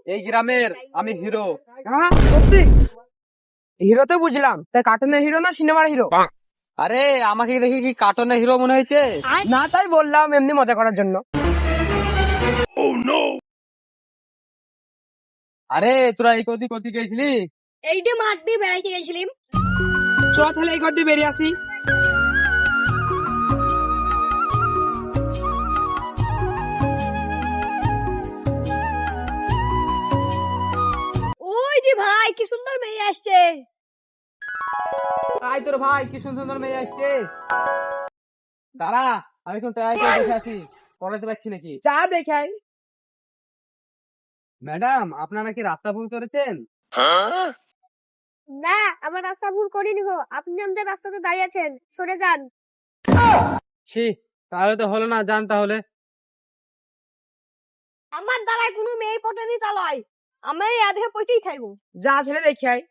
এই গ্রামের আমি হিরো। হ্যাঁ সত্যি? হিরো তো বুঝলাম, তাই কার্টুনের হিরো না সিনেমার হিরো? আরে আমাকে দেখি কি কার্টুনের হিরো মনে হয়েছে? না, তাই বললাম এমনি মজা করার জন্য। আরে তোরা এই কদি কদি গেছিলি? এইটা মাঠ দিয়ে বেড়াইতে গেছিলাম। চ তাহলে এই ঘর দিয়ে বেরিয়ে আসি। ওই যে ভাই কি সুন্দর মেয়ে আসছে। তাই তোর ভাই কি সুন্দর সুন্দর মেয়ে আসছে। দাঁড়া আমি এখন ট্রাই করে দেখে আসি, পড়াতে পারছি নাকি। চা দেখাই। ম্যাডাম আপনারা কি রাস্তা ভুল করেছেন? না, আমার রাস্তা ভুল করিনি গো, আপনি আমাদের রাস্তাতে দাঁড়িয়ে আছেন, সরে যান। ছি, তাহলে তো হলো না, যান তাহলে। আমার দ্বারায় কোনো মেয়ে পটেনি তা লয়, আমি আধে পটেই থাকবো। যা ছেলে দেখাই।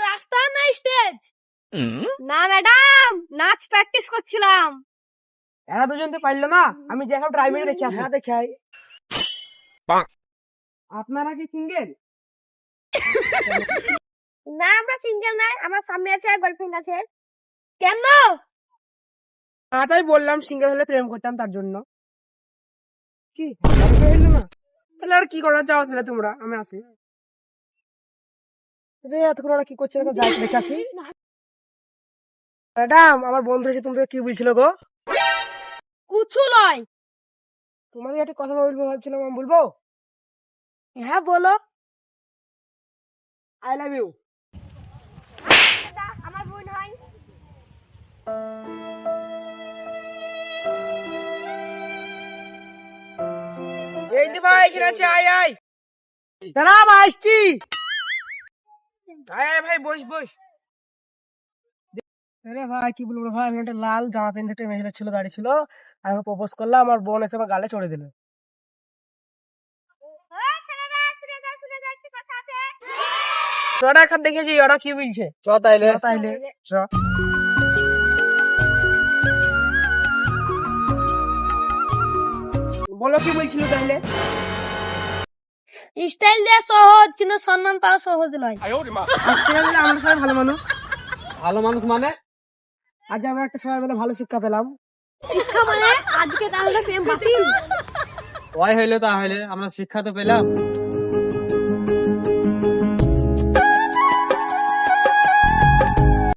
রাস্তা না স্টেজ? না ম্যাডাম, নাচ প্র্যাকটিস করছিলাম। এরা দুজন তো পারলো না, আমি যে এখন ট্রাই মেরে দেখি। হ্যাঁ দেখাই। আপনারা কি সিঙ্গেল? না আমরা সিঙ্গেল নাই, আমার সামনে আছে আর গার্লফ্রেন্ড আছে। কেন? তাই বললাম সিঙ্গেল হলে প্রেম করতাম, তার জন্য। কি হইলো না? তাহলে আর কি করা, যাও তাহলে তোমরা, আমি আসি। রে এতক্ষণ ওরা কি করছে যাই দেখে আসি। ম্যাডাম আমার বন্ধু এসে তোমাকে কি বলছিল গো? কুছু লয়। তোমাদের একটা কথা বলবো ভাবছিলাম, আমি বলবো? হ্যাঁ বলো। I love you. আমার বোন হয়। এই দি ভাই এখানে আছে, আয় আয়। দাঁড়া ভাই আসছি। আয় আয় ভাই, বস বস। আরে ভাই কি বলবো ভাই, আমি একটা লাল জামা প্যান্ট একটা মেয়ে ছিল, দাঁড়িয়ে ছিল, আর আমি প্রপোজ করলাম, আমার বোন এসে আমার গালে চড়ে দিল। ওরা এখন দেখেছি ওরা কি বলছে। চ তাইলে। তাইলে চ। বলো কি বলছিল তাহলে? স্টাইল দেওয়া সহজ, কিন্তু সম্মান পাওয়া সহজ নয়। আজকে আমরা সবাই ভালো মানুষ। ভালো মানুষ মানে? আজ আমরা একটা সবাই মিলে ভালো শিক্ষা পেলাম। শিক্ষা মানে আজকে তাহলে প্রেম বাতিল। ওই হইলো তাহলে, আমরা শিক্ষা তো পেলাম।